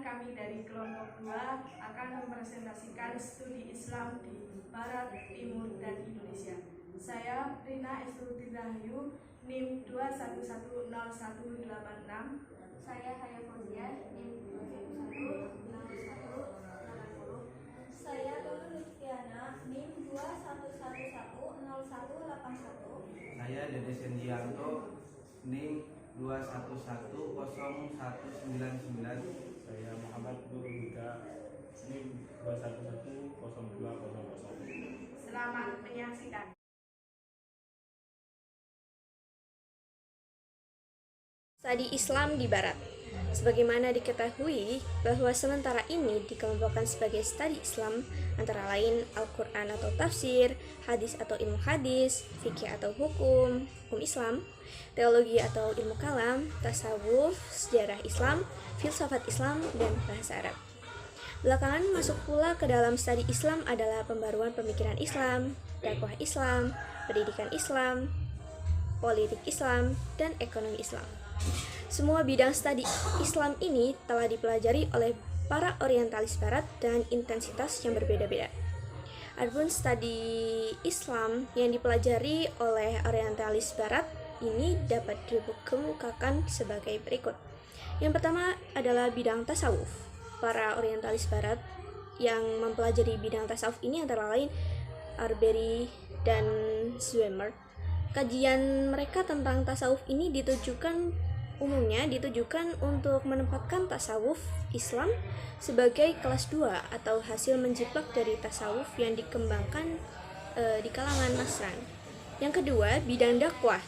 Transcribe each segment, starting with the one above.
kami dari kelompok 2 akan mempresentasikan studi Islam di Barat, Timur, dan Indonesia. Saya Rina Estuti Rahayu, NIM 2110186. Saya Haya Fauzia, NIM 2110180. Saya Lulu Lutfiana, NIM 211100181. Saya Dede Sendianto, NIM 2110199. Saya Muhammad Nur Huda, NIM 2110200. Selamat menyaksikan. Studi Islam di Barat. Sebagaimana diketahui bahwa sementara ini dikelompokkan sebagai studi Islam antara lain Al-Quran atau tafsir, hadis atau ilmu hadis, fikih atau hukum Islam, teologi atau ilmu kalam, tasawuf, sejarah Islam, filsafat Islam, dan bahasa Arab. Belakangan masuk pula ke dalam studi Islam adalah pembaruan pemikiran Islam, dakwah Islam, pendidikan Islam, politik Islam, dan ekonomi Islam. Semua bidang studi Islam ini telah dipelajari oleh para orientalis barat dengan intensitas yang berbeda-beda. Adapun studi Islam yang dipelajari oleh orientalis barat ini dapat dikemukakan sebagai berikut. Yang pertama adalah bidang tasawuf. Para orientalis barat yang mempelajari bidang tasawuf ini antara lain Arbery dan Zwemmer. Kajian mereka tentang tasawuf ini umumnya ditujukan untuk menempatkan tasawuf Islam sebagai kelas 2 atau hasil menjiplak dari tasawuf yang dikembangkan di kalangan Nasrani. Yang kedua, bidang dakwah.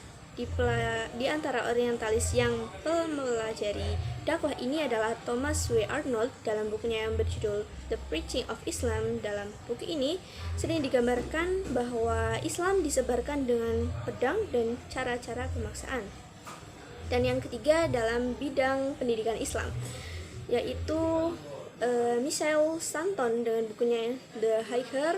Di antara orientalis yang mempelajari dakwah ini adalah Thomas W. Arnold dalam bukunya yang berjudul The Preaching of Islam. Dalam buku ini sering digambarkan bahwa Islam disebarkan dengan pedang dan cara-cara pemaksaan. Dan yang ketiga dalam bidang pendidikan Islam, yaitu Michel Stanton dengan bukunya The Higher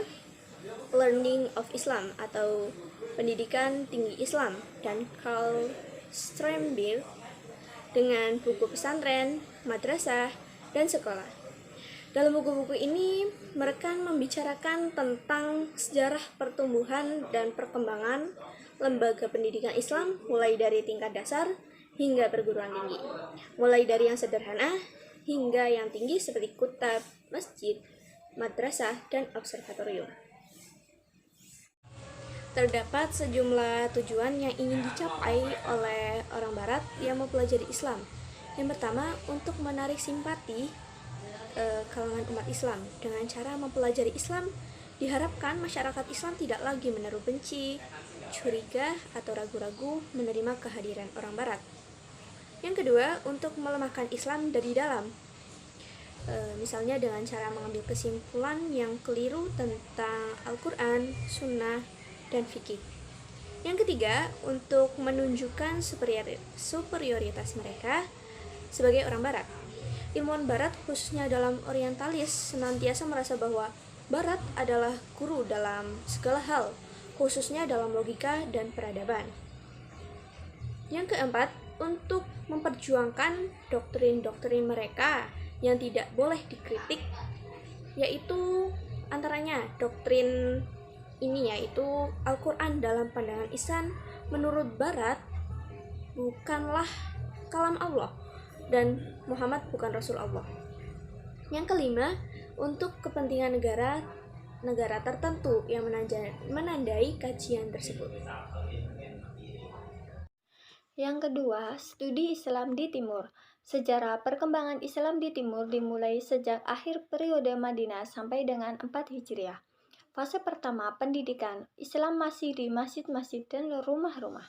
Learning of Islam atau Pendidikan Tinggi Islam, dan Carl Strambill dengan buku pesantren, madrasah, dan sekolah. Dalam buku-buku ini, mereka membicarakan tentang sejarah pertumbuhan dan perkembangan lembaga pendidikan Islam mulai dari tingkat dasar hingga perguruan tinggi, mulai dari yang sederhana hingga yang tinggi seperti kutab, masjid, madrasah, dan observatorium. Terdapat sejumlah tujuan yang ingin dicapai oleh orang barat yang mempelajari Islam. Yang pertama, untuk menarik simpati kalangan umat Islam. Dengan cara mempelajari Islam, diharapkan masyarakat Islam tidak lagi menaruh benci, curiga, atau ragu-ragu menerima kehadiran orang barat. Yang kedua, untuk melemahkan Islam dari dalam. Misalnya dengan cara mengambil kesimpulan yang keliru tentang Al-Quran, Sunnah, dan fikih. Yang ketiga, untuk menunjukkan superioritas mereka sebagai orang barat. Ilmuwan barat, khususnya dalam orientalis, senantiasa merasa bahwa barat adalah guru dalam segala hal, khususnya dalam logika dan peradaban. Yang keempat, untuk memperjuangkan doktrin-doktrin mereka yang tidak boleh dikritik, yaitu antaranya doktrin ini yaitu Al-Quran dalam pandangan Ihsan menurut Barat bukanlah kalam Allah dan Muhammad bukan Rasul Allah. Yang kelima, untuk kepentingan negara tertentu yang menandai kajian tersebut. Yang kedua, studi Islam di Timur. Sejarah perkembangan Islam di Timur dimulai sejak akhir periode Madinah sampai dengan 4 Hijriah. Fase pertama, pendidikan. Islam masih di masjid-masjid dan rumah-rumah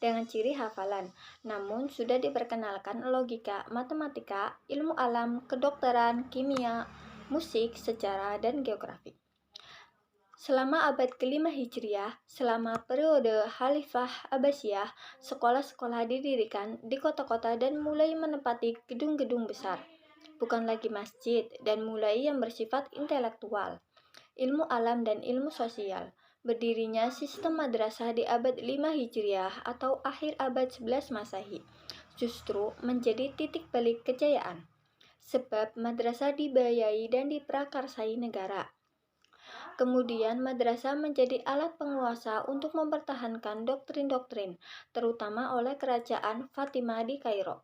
dengan ciri hafalan, namun sudah diperkenalkan logika, matematika, ilmu alam, kedokteran, kimia, musik, sejarah, dan geografi. Selama abad ke-5 Hijriah, selama periode Khalifah Abbasiyah, sekolah-sekolah didirikan di kota-kota dan mulai menempati gedung-gedung besar, bukan lagi masjid, dan mulai yang bersifat intelektual, ilmu alam dan ilmu sosial. Berdirinya sistem madrasah di abad 5 Hijriah atau akhir abad 11 Masehi justru menjadi titik balik kejayaan. sebab madrasah dibiayai dan diprakarsai negara. Kemudian madrasah menjadi alat penguasa untuk mempertahankan doktrin-doktrin, terutama oleh kerajaan Fatimah di Kairo.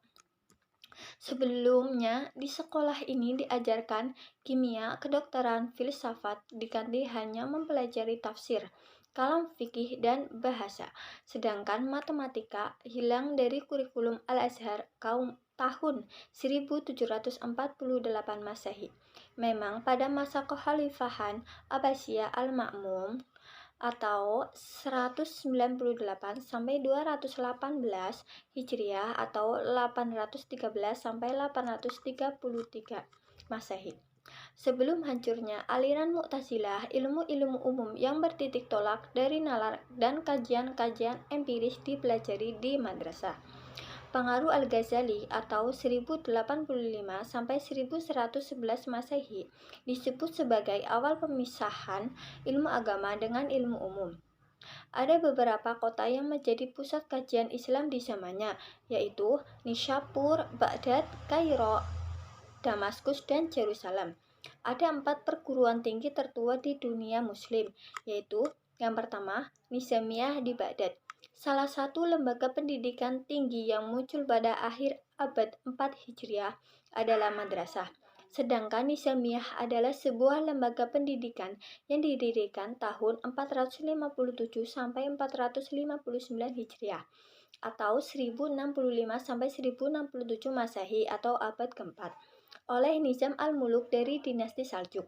Sebelumnya, di sekolah ini diajarkan kimia, kedokteran, filsafat, diganti hanya mempelajari tafsir, kalam fikih, dan bahasa. Sedangkan matematika hilang dari kurikulum Al-Azhar tahun 1748 Masehi. Memang pada masa kekhalifahan Abbasiyah Al-Ma'mun atau 198 sampai 218 Hijriah atau 813 sampai 833 Masehi. Sebelum hancurnya aliran Mu'tazilah, ilmu-ilmu umum yang bertitik tolak dari nalar dan kajian-kajian empiris dipelajari di madrasah. Pengaruh Al-Ghazali atau 1085 sampai 1111 Masehi disebut sebagai awal pemisahan ilmu agama dengan ilmu umum. Ada beberapa kota yang menjadi pusat kajian Islam di zamannya, yaitu Nishapur, Baghdad, Kairo, Damaskus, dan Yerusalem. Ada 4 perguruan tinggi tertua di dunia Muslim, yaitu yang pertama, Nizamiyah di Baghdad. Salah satu lembaga pendidikan tinggi yang muncul pada akhir abad 4 Hijriah adalah madrasah. Sedangkan Nizamiyah adalah sebuah lembaga pendidikan yang didirikan tahun 457 sampai 459 Hijriah atau 1065 sampai 1067 Masehi atau abad keempat oleh Nizam al-Muluk dari dinasti Saljuk.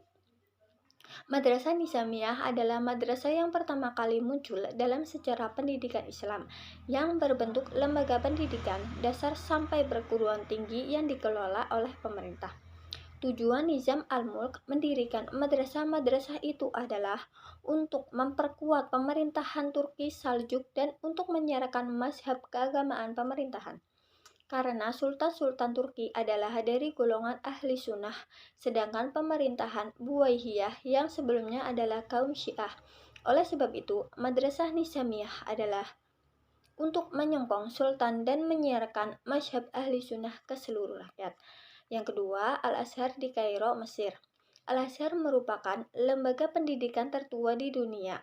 Madrasah Nizamiyah adalah madrasah yang pertama kali muncul dalam sejarah pendidikan Islam yang berbentuk lembaga pendidikan dasar sampai perguruan tinggi yang dikelola oleh pemerintah. Tujuan Nizam al-Mulk mendirikan madrasah-madrasah itu adalah untuk memperkuat pemerintahan Turki Saljuk dan untuk menyiarkan mazhab keagamaan pemerintahan. Karena sultan-sultan Turki adalah dari golongan ahli sunnah, sedangkan pemerintahan Buwaihiyah yang sebelumnya adalah kaum Syiah. Oleh sebab itu, madrasah Nizamiyah adalah untuk menyokong sultan dan menyiarkan mazhab ahli sunnah ke seluruh rakyat. Yang kedua, Al-Azhar di Kairo, Mesir. Al-Azhar merupakan lembaga pendidikan tertua di dunia.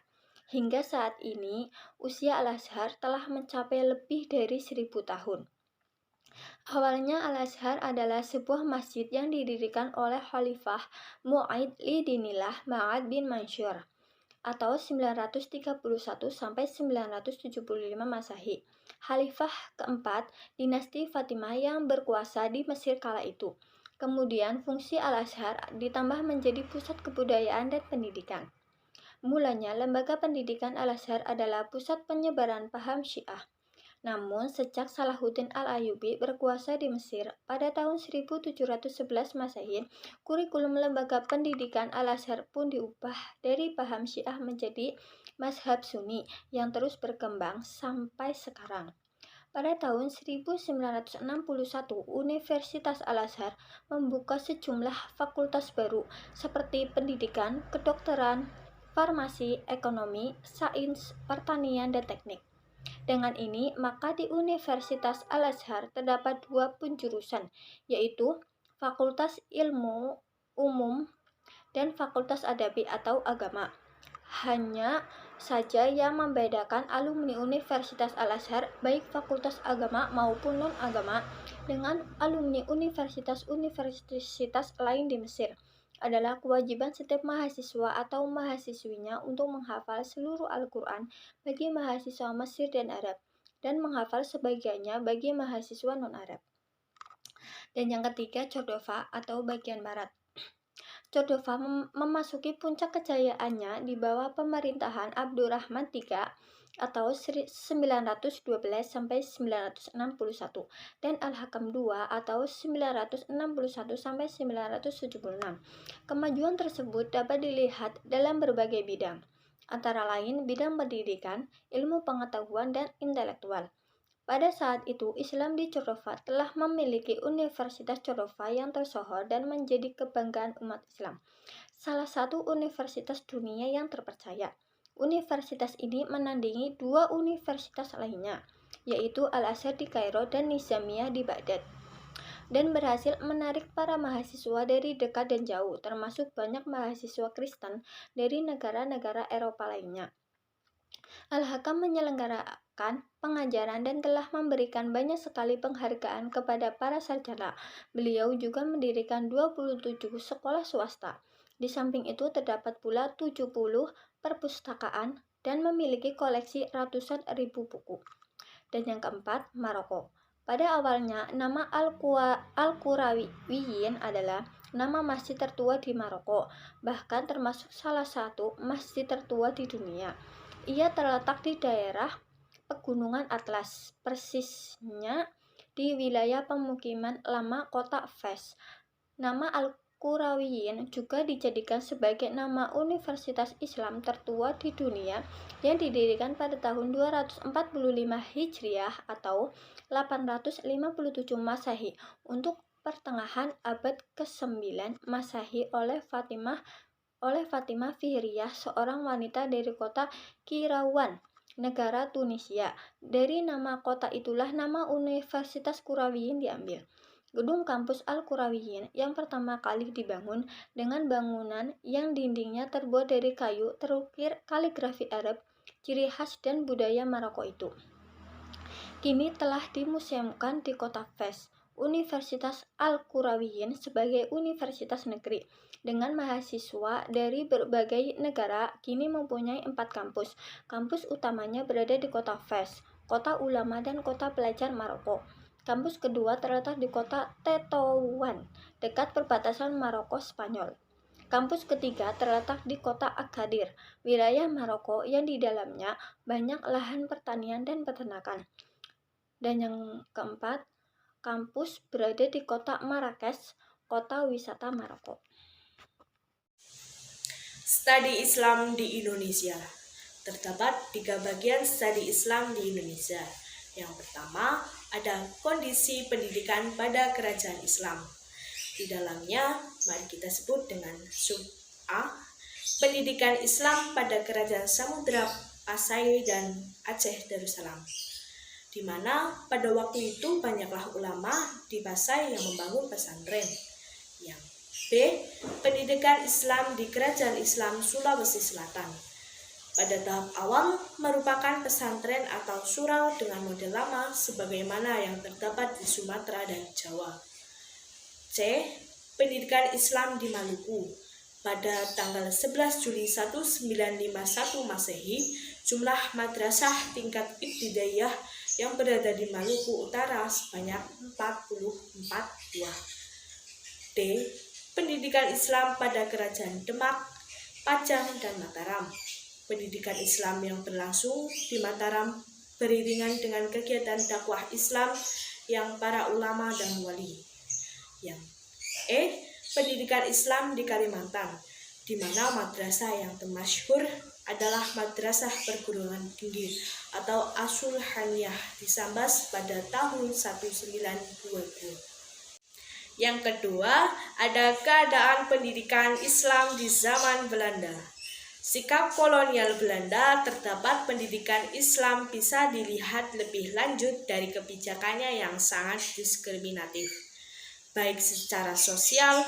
Hingga saat ini, usia Al-Azhar telah mencapai lebih dari 1000 tahun. Awalnya Al-Azhar adalah sebuah masjid yang didirikan oleh Khalifah Mu'aid li-Dinillah Ma'ad bin Mansur atau 931 sampai 975 Masehi. Khalifah keempat dinasti Fatimah yang berkuasa di Mesir kala itu. Kemudian fungsi Al-Azhar ditambah menjadi pusat kebudayaan dan pendidikan. Mulanya lembaga pendidikan Al-Azhar adalah pusat penyebaran paham Syiah. Namun, sejak Salahuddin Al-Ayyubi berkuasa di Mesir pada tahun 1711 Masehi, kurikulum lembaga pendidikan Al-Azhar pun diubah dari paham Syiah menjadi mazhab Sunni yang terus berkembang sampai sekarang. Pada tahun 1961, Universitas Al-Azhar membuka sejumlah fakultas baru seperti pendidikan, kedokteran, farmasi, ekonomi, sains, pertanian, dan teknik. Dengan ini, maka di Universitas Al-Azhar terdapat 2 penjurusan, yaitu Fakultas Ilmu Umum dan Fakultas Adabi atau Agama. Hanya saja yang membedakan alumni Universitas Al-Azhar, baik Fakultas Agama maupun non-agama, dengan alumni universitas-universitas lain di Mesir adalah kewajiban setiap mahasiswa atau mahasiswinya untuk menghafal seluruh Al-Quran bagi mahasiswa Mesir dan Arab, dan menghafal sebagiannya bagi mahasiswa non-Arab. Dan yang ketiga, Cordova atau bagian barat. Cordova memasuki puncak kejayaannya di bawah pemerintahan Abdurrahman III atau 912 sampai 961 dan Al-Hakam II atau 961 sampai 976. Kemajuan tersebut dapat dilihat dalam berbagai bidang, antara lain bidang pendidikan, ilmu pengetahuan, dan intelektual. Pada saat itu, Islam di Cordova telah memiliki Universitas Cordova yang tersohor dan menjadi kebanggaan umat Islam. Salah satu universitas dunia yang terpercaya. Universitas ini menandingi 2 universitas lainnya, yaitu Al-Azhar di Kairo dan Nizamiyah di Baghdad. dan berhasil menarik para mahasiswa dari dekat dan jauh, termasuk banyak mahasiswa Kristen dari negara-negara Eropa lainnya. Al-Hakam menyelenggarakan pengajaran dan telah memberikan banyak sekali penghargaan kepada para sarjana. Beliau juga mendirikan 27 sekolah swasta. Di samping itu terdapat pula 70 perpustakaan dan memiliki koleksi ratusan ribu buku. Dan yang keempat, Maroko. Pada awalnya, nama Al-Qurawiyin adalah nama masjid tertua di Maroko, bahkan termasuk salah satu masjid tertua di dunia. Ia terletak di daerah Pegunungan Atlas, persisnya di wilayah pemukiman lama kota Fes. Nama Al-Qurawiyin juga dijadikan sebagai nama Universitas Islam tertua di dunia yang didirikan pada tahun 245 Hijriah atau 857 Masehi untuk pertengahan abad ke-9 Masehi oleh Fatimah Fihriyah, seorang wanita dari kota Kirawan, negara Tunisia. Dari nama kota itulah nama Universitas Qurawiyin diambil. Gedung kampus Al-Qurawiyin yang pertama kali dibangun dengan bangunan yang dindingnya terbuat dari kayu terukir kaligrafi Arab, ciri khas dan budaya Maroko itu. Kini telah dimuseumkan di kota Fes. Universitas Al-Qurawiyin sebagai universitas negeri dengan mahasiswa dari berbagai negara kini mempunyai 4 kampus. Kampus utamanya berada di kota Fes, kota ulama dan kota pelajar Maroko. Kampus kedua terletak di kota Tetouan, dekat perbatasan Maroko-Spanyol. Kampus ketiga terletak di kota Agadir, wilayah Maroko yang di dalamnya banyak lahan pertanian dan peternakan. Dan yang keempat, kampus berada di kota Marrakesh, kota wisata Maroko. Studi Islam di Indonesia. Terdapat 3 bagian studi Islam di Indonesia. Yang pertama, ada kondisi pendidikan pada kerajaan Islam. Di dalamnya, mari kita sebut dengan sub A, pendidikan Islam pada kerajaan Samudra Pasai dan Aceh Darussalam, di mana pada waktu itu banyaklah ulama di Pasai yang membangun pesantren. Yang B, pendidikan Islam di kerajaan Islam Sulawesi Selatan. Pada tahap awal merupakan pesantren atau surau dengan model lama sebagaimana yang terdapat di Sumatera dan Jawa. C, pendidikan Islam di Maluku. Pada tanggal 11 Juli 1951 Masehi, jumlah madrasah tingkat ibtidaiyah yang berada di Maluku Utara sebanyak 44 buah. D, pendidikan Islam pada kerajaan Demak, Pajang, dan Mataram. Pendidikan Islam yang berlangsung di Mataram beriringan dengan kegiatan dakwah Islam yang para ulama dan wali. Yang E, pendidikan Islam di Kalimantan, di mana madrasah yang termasyhur adalah Madrasah Perguruan Tinggi atau Asul Haniyah di Sambas pada tahun 1920. Yang kedua, ada keadaan pendidikan Islam di zaman Belanda. Sikap kolonial Belanda terhadap pendidikan Islam bisa dilihat lebih lanjut dari kebijakannya yang sangat diskriminatif, baik secara sosial,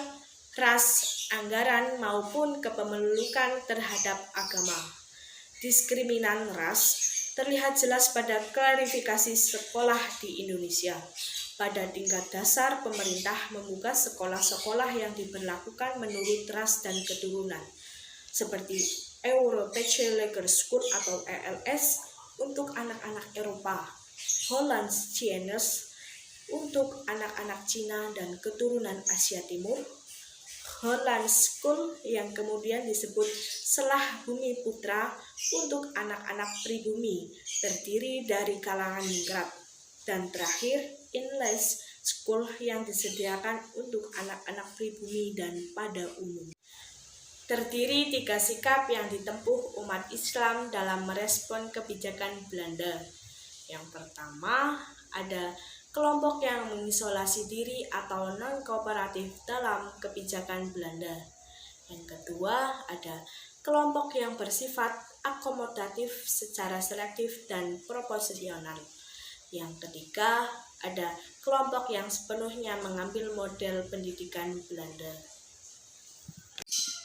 ras, anggaran, maupun kepemilikan terhadap agama. Diskriminan ras terlihat jelas pada klarifikasi sekolah di Indonesia. Pada tingkat dasar, pemerintah membuka sekolah-sekolah yang diberlakukan menurut ras dan keturunan, seperti Europese Lager School atau ELS untuk anak-anak Eropa, Hollandsieners untuk anak-anak Cina dan keturunan Asia Timur, Holland School yang kemudian disebut Selah Bumi Putra untuk anak-anak pribumi terdiri dari kalangan ningrat, dan terakhir English School yang disediakan untuk anak-anak pribumi dan pada umum. Terdiri 3 sikap yang ditempuh umat Islam dalam merespon kebijakan Belanda. Yang pertama, ada kelompok yang mengisolasi diri atau non-kooperatif dalam kebijakan Belanda. Yang kedua, ada kelompok yang bersifat akomodatif secara selektif dan proporsional. Yang ketiga, ada kelompok yang sepenuhnya mengambil model pendidikan Belanda.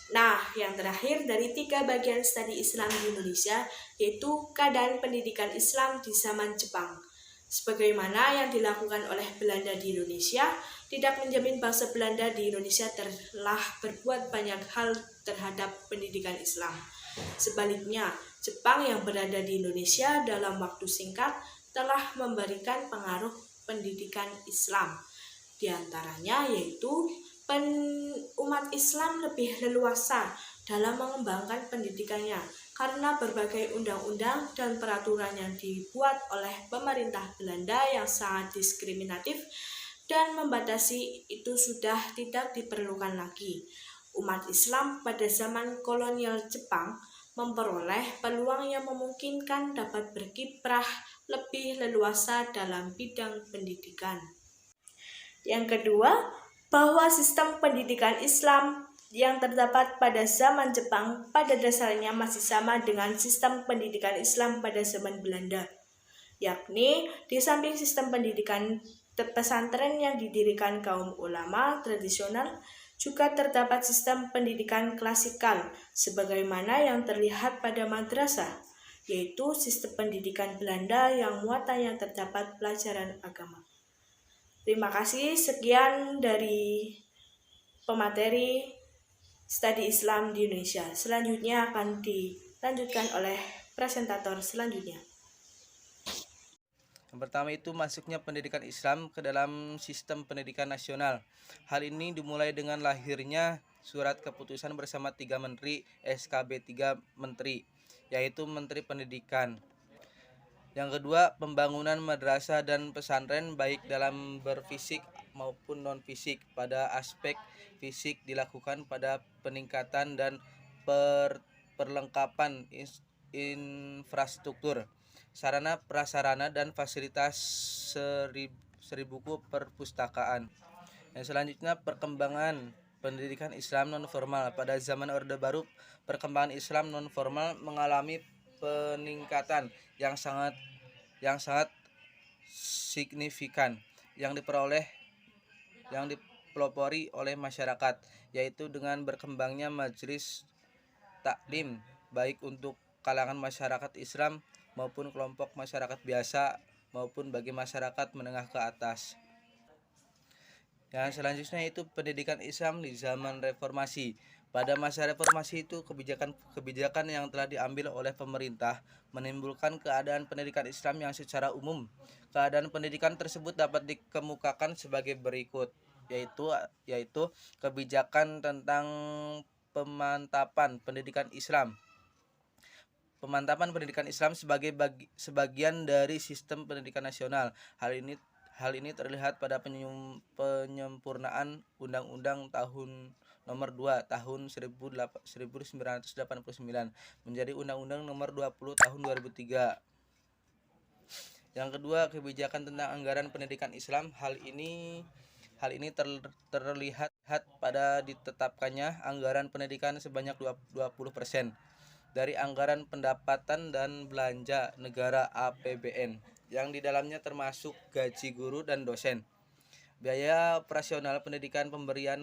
Nah, yang terakhir dari 3 bagian studi Islam di Indonesia, yaitu keadaan pendidikan Islam di zaman Jepang. Sebagaimana yang dilakukan oleh Belanda di Indonesia, tidak menjamin bangsa Belanda di Indonesia telah berbuat banyak hal terhadap pendidikan Islam. Sebaliknya, Jepang yang berada di Indonesia dalam waktu singkat telah memberikan pengaruh pendidikan Islam. Di antaranya yaitu umat Islam lebih leluasa dalam mengembangkan pendidikannya karena berbagai undang-undang dan peraturan yang dibuat oleh pemerintah Belanda yang sangat diskriminatif dan membatasi itu sudah tidak diperlukan lagi. Umat Islam pada zaman kolonial Jepang memperoleh peluang yang memungkinkan dapat berkiprah lebih leluasa dalam bidang pendidikan. Yang kedua, bahwa sistem pendidikan Islam yang terdapat pada zaman Jepang pada dasarnya masih sama dengan sistem pendidikan Islam pada zaman Belanda, yakni di samping sistem pendidikan pesantren yang didirikan kaum ulama tradisional, juga terdapat sistem pendidikan klasikal sebagaimana yang terlihat pada madrasah, yaitu sistem pendidikan Belanda yang muatannya terdapat pelajaran agama. Terima kasih, sekian dari pemateri studi Islam di Indonesia. Selanjutnya akan dilanjutkan oleh presentator selanjutnya. Yang pertama itu masuknya pendidikan Islam ke dalam sistem pendidikan nasional. Hal ini dimulai dengan lahirnya surat keputusan bersama 3 menteri SKB 3 menteri, yaitu Menteri Pendidikan. Yang kedua, pembangunan madrasah dan pesantren baik dalam berfisik maupun non-fisik. Pada aspek fisik dilakukan pada peningkatan dan perlengkapan infrastruktur, sarana prasarana dan fasilitas seribuku perpustakaan. Yang selanjutnya, perkembangan pendidikan Islam non-formal. Pada zaman Orde Baru, perkembangan Islam non-formal mengalami peningkatan yang sangat signifikan yang dipelopori oleh masyarakat, yaitu dengan berkembangnya majelis taklim baik untuk kalangan masyarakat Islam maupun kelompok masyarakat biasa maupun bagi masyarakat menengah ke atas. Yang selanjutnya itu pendidikan Islam di zaman reformasi. Pada masa reformasi itu kebijakan yang telah diambil oleh pemerintah menimbulkan keadaan pendidikan Islam yang secara umum. Keadaan pendidikan tersebut dapat dikemukakan sebagai berikut, yaitu kebijakan tentang pemantapan pendidikan Islam. Pemantapan pendidikan Islam sebagai sebagian dari sistem pendidikan nasional. Hal ini terlihat pada penyempurnaan Undang-Undang Nomor 2 Tahun 1989 menjadi Undang-Undang Nomor 20 Tahun 2003. Yang kedua, kebijakan tentang anggaran pendidikan Islam. Hal ini terlihat pada ditetapkannya anggaran pendidikan sebanyak 20% dari anggaran pendapatan dan belanja negara APBN, yang di dalamnya termasuk gaji guru dan dosen, biaya operasional pendidikan, pemberian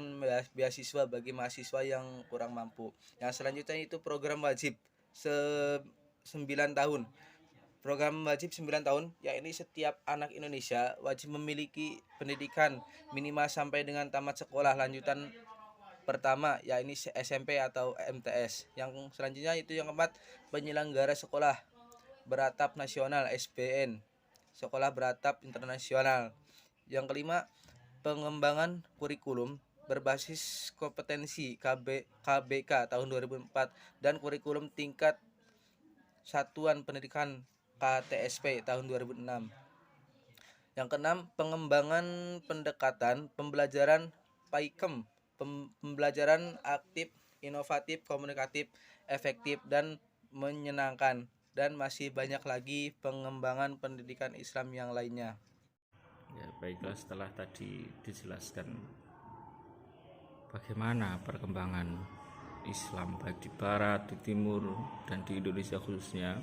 beasiswa bagi mahasiswa yang kurang mampu. Yang selanjutnya itu program wajib 9 tahun. Program wajib 9 tahun, yakni setiap anak Indonesia wajib memiliki pendidikan minimal sampai dengan tamat sekolah lanjutan pertama, yakni SMP atau MTS. Yang selanjutnya itu yang keempat, penyelenggara sekolah beratap nasional SBN, sekolah beratap internasional. Yang kelima, pengembangan kurikulum berbasis kompetensi KBK tahun 2004 dan kurikulum tingkat satuan pendidikan KTSP tahun 2006. Yang keenam, pengembangan pendekatan pembelajaran PAIKEM, pembelajaran aktif, inovatif, komunikatif, efektif, dan menyenangkan, dan masih banyak lagi pengembangan pendidikan Islam yang lainnya. Ya, baiklah, setelah tadi dijelaskan bagaimana perkembangan Islam baik di barat, di timur, dan di Indonesia khususnya,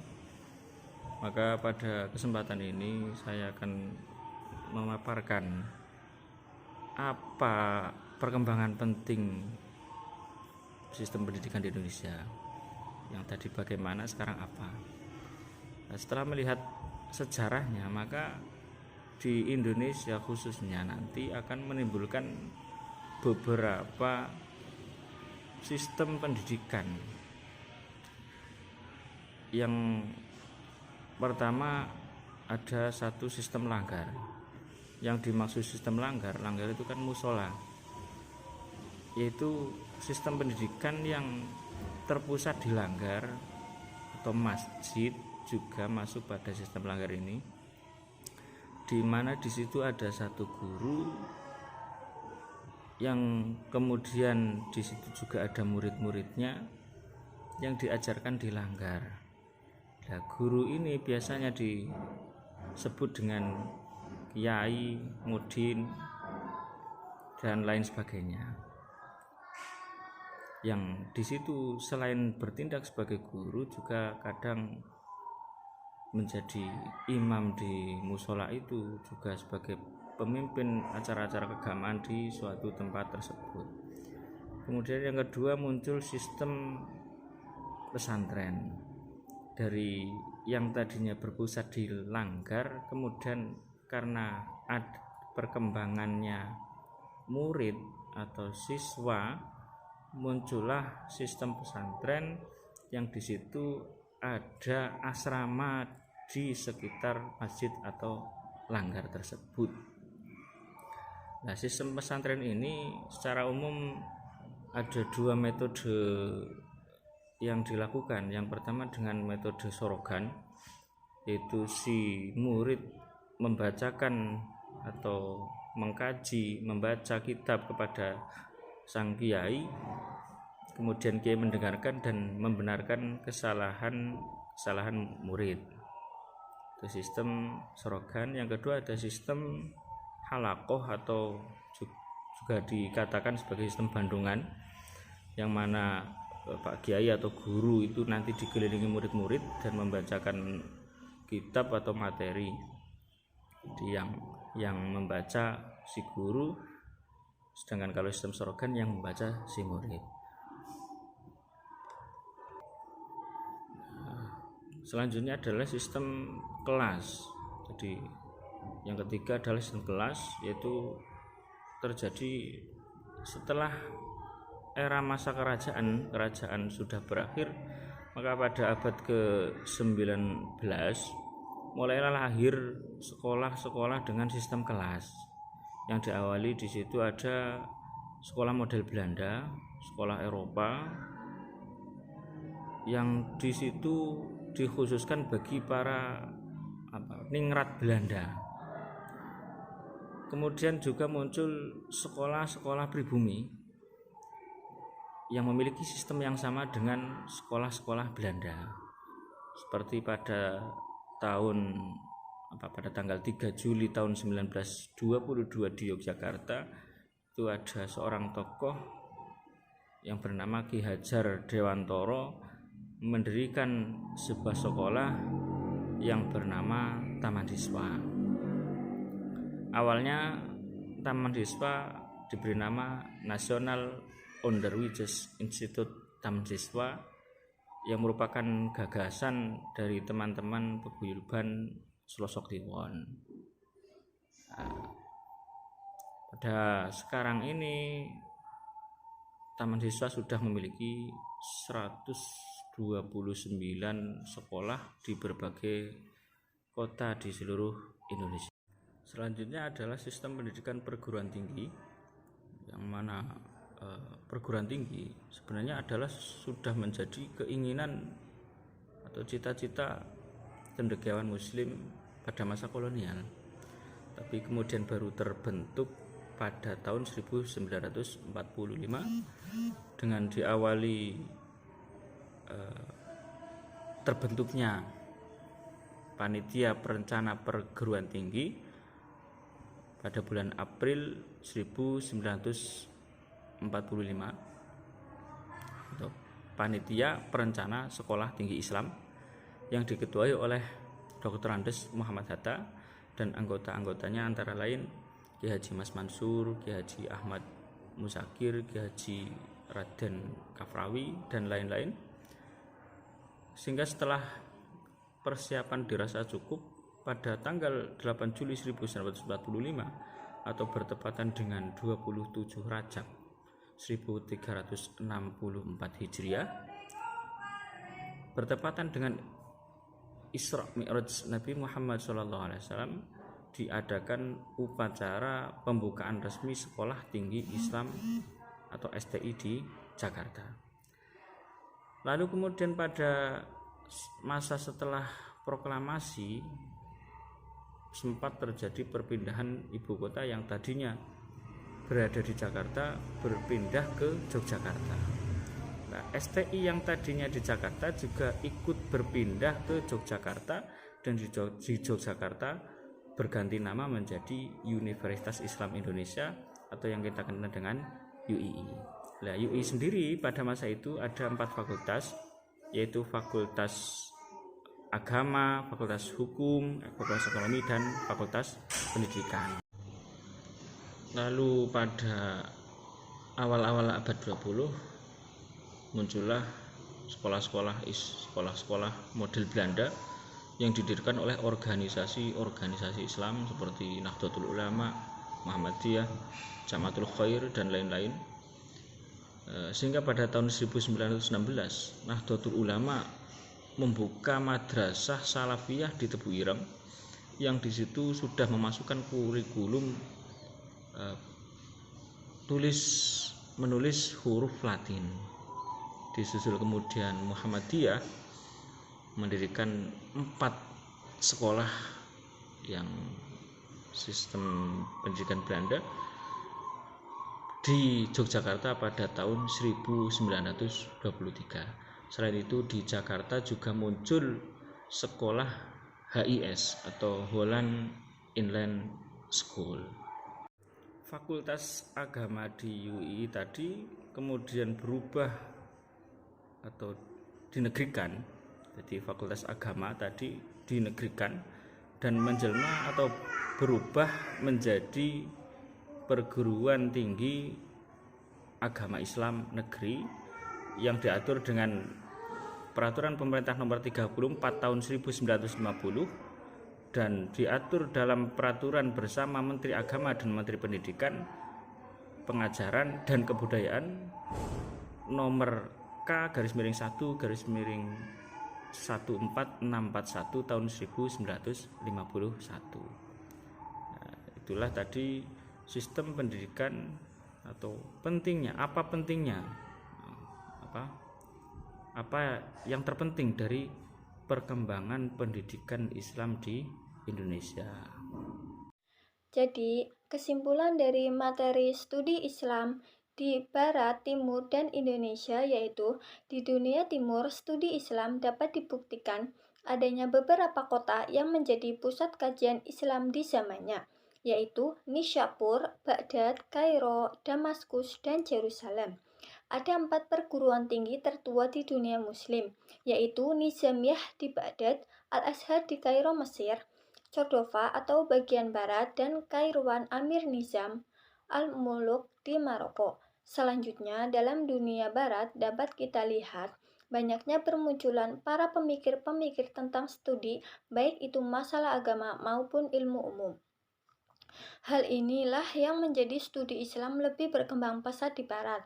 Maka pada kesempatan ini saya akan memaparkan apa perkembangan penting sistem pendidikan di Indonesia. Yang tadi bagaimana, sekarang apa. Nah, setelah melihat sejarahnya, maka di Indonesia khususnya nanti akan menimbulkan beberapa sistem pendidikan. Yang pertama ada satu sistem langgar. Yang dimaksud sistem langgar itu kan musola, yaitu sistem pendidikan yang terpusat di langgar atau masjid juga masuk pada sistem langgar ini, di mana di situ ada satu guru yang kemudian di situ juga ada murid-muridnya yang diajarkan di langgar. Nah, guru ini biasanya disebut dengan kiai, mudin, dan lain sebagainya. Yang di situ selain bertindak sebagai guru juga kadang menjadi imam di musola itu, juga sebagai pemimpin acara-acara keagamaan di suatu tempat tersebut. Kemudian yang kedua muncul sistem pesantren. Dari yang tadinya berpusat di langgar, kemudian karena ada perkembangannya murid atau siswa, muncullah sistem pesantren yang di situ ada asrama di sekitar masjid atau langgar tersebut. Nah, sistem pesantren ini secara umum ada dua metode yang dilakukan. Yang pertama dengan metode sorogan, yaitu si murid membacakan atau mengkaji, membaca kitab kepada sang kiai, kemudian kiai mendengarkan dan membenarkan kesalahan murid. Itu sistem sorogan. Yang kedua ada sistem halakoh atau juga dikatakan sebagai sistem bandungan, yang mana Pak Kiai atau guru itu nanti dikelilingi murid-murid dan membacakan kitab atau materi. Yang membaca si guru, sedangkan kalau sistem sorogan yang membaca si murid. Selanjutnya adalah sistem kelas. Jadi yang ketiga adalah sistem kelas, yaitu terjadi setelah era masa kerajaan sudah berakhir, maka pada abad ke-19 mulailah lahir sekolah-sekolah dengan sistem kelas. Yang diawali di situ ada sekolah model Belanda, sekolah Eropa, yang di situ dikhususkan bagi para ningrat Belanda. Kemudian juga muncul sekolah-sekolah pribumi yang memiliki sistem yang sama dengan sekolah-sekolah Belanda. Seperti pada tanggal 3 Juli tahun 1922 di Yogyakarta, itu ada seorang tokoh yang bernama Ki Hajar Dewantoro mendirikan sebuah sekolah yang bernama Taman Siswa. Awalnya Taman Siswa diberi nama National Onderwijs Instituut Taman Siswa, yang merupakan gagasan dari teman-teman paguyuban Slosok Kliwon. Pada sekarang ini Taman Siswa sudah memiliki 129 sekolah di berbagai kota di seluruh Indonesia. Selanjutnya adalah sistem pendidikan perguruan tinggi, yang mana perguruan tinggi sebenarnya adalah sudah menjadi keinginan atau cita-cita cendekiawan muslim pada masa kolonial, tapi kemudian baru terbentuk pada tahun 1945 dengan diawali terbentuknya Panitia Perencana Perguruan Tinggi pada bulan April 1945 untuk Panitia Perencana Sekolah Tinggi Islam, yang diketuai oleh Dr. Andes Muhammad Hatta, dan anggota-anggotanya antara lain Ki Haji Mas Mansur, Ki Haji Ahmad Musakir, Ki Haji Raden Kafrawi, dan lain-lain. Sehingga setelah persiapan dirasa cukup, pada tanggal 8 Juli 1945 atau bertepatan dengan 27 Rajab 1364 Hijriah, bertepatan dengan Isra Mi'raj Nabi Muhammad SAW, diadakan upacara pembukaan resmi Sekolah Tinggi Islam atau STI di Jakarta. Lalu kemudian pada masa setelah proklamasi sempat terjadi perpindahan ibu kota yang tadinya berada di Jakarta berpindah ke Yogyakarta. Nah, STI yang tadinya di Jakarta juga ikut berpindah ke Yogyakarta, dan di Yogyakarta berganti nama menjadi Universitas Islam Indonesia atau yang kita kenal dengan UII. Nah, UII sendiri pada masa itu ada 4 fakultas, yaitu Fakultas Agama, Fakultas Hukum, Fakultas Ekonomi, dan Fakultas Pendidikan. Lalu pada awal-awal abad 20 muncullah sekolah-sekolah model Belanda yang didirikan oleh organisasi-organisasi Islam seperti Nahdlatul Ulama, Muhammadiyah, Jamaatul Khair, dan lain-lain. Sehingga pada tahun 1916 Nahdlatul Ulama membuka madrasah salafiyah di Tebu Ireng, yang di situ sudah memasukkan kurikulum menulis huruf Latin. Disusul kemudian Muhammadiyah mendirikan 4 sekolah yang sistem pendidikan Belanda di Yogyakarta pada tahun 1923. Selain itu di Jakarta juga muncul sekolah HIS atau Holland Inland School. Fakultas Agama di UII tadi kemudian berubah atau dinegrikan. Jadi Fakultas Agama tadi dinegrikan dan menjelma atau berubah menjadi Perguruan Tinggi Agama Islam Negeri yang diatur dengan Peraturan Pemerintah Nomor 34 Tahun 1950 dan diatur dalam Peraturan Bersama Menteri Agama dan Menteri Pendidikan, Pengajaran dan Kebudayaan Nomor K/1/1441 Tahun 1951. Nah, itulah tadi sistem pendidikan atau pentingnya. Apa yang terpenting dari perkembangan pendidikan Islam di Indonesia. Jadi, kesimpulan dari materi studi Islam di Barat, Timur, dan Indonesia yaitu di dunia Timur, studi Islam dapat dibuktikan adanya beberapa kota yang menjadi pusat kajian Islam di zamannya, yaitu Nishapur, Baghdad, Kairo, Damaskus, dan Yerusalem. Ada 4 perguruan tinggi tertua di dunia Muslim, yaitu Nizamiyah di Baghdad, Al-Azhar di Kairo, Mesir, Cordova atau bagian barat, dan Kairouan Amir Nizam Al-Muluk di Maroko. Selanjutnya, dalam dunia barat dapat kita lihat banyaknya bermunculan para pemikir-pemikir tentang studi, baik itu masalah agama maupun ilmu umum. Hal inilah yang menjadi studi Islam lebih berkembang pesat di barat.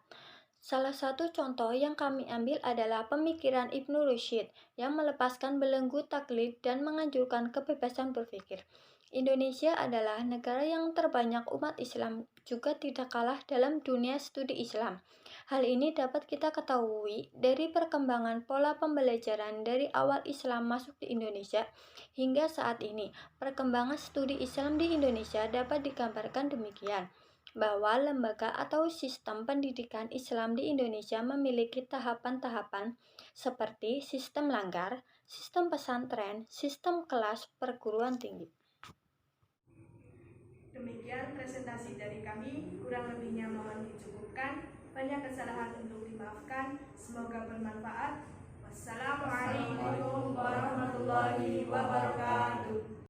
Salah satu contoh yang kami ambil adalah pemikiran Ibnu Rushd yang melepaskan belenggu taklid dan menganjurkan kebebasan berpikir. Indonesia adalah negara yang terbanyak umat Islam, juga tidak kalah dalam dunia studi Islam. Hal ini dapat kita ketahui dari perkembangan pola pembelajaran dari awal Islam masuk di Indonesia hingga saat ini. Perkembangan studi Islam di Indonesia dapat digambarkan demikian, bahwa lembaga atau sistem pendidikan Islam di Indonesia memiliki tahapan-tahapan seperti sistem langgar, sistem pesantren, sistem kelas perguruan tinggi. Demikian presentasi dari kami, kurang lebihnya mohon dicukupkan. Banyak kesalahan untuk dimaafkan, semoga bermanfaat. Assalamualaikum warahmatullahi wabarakatuh.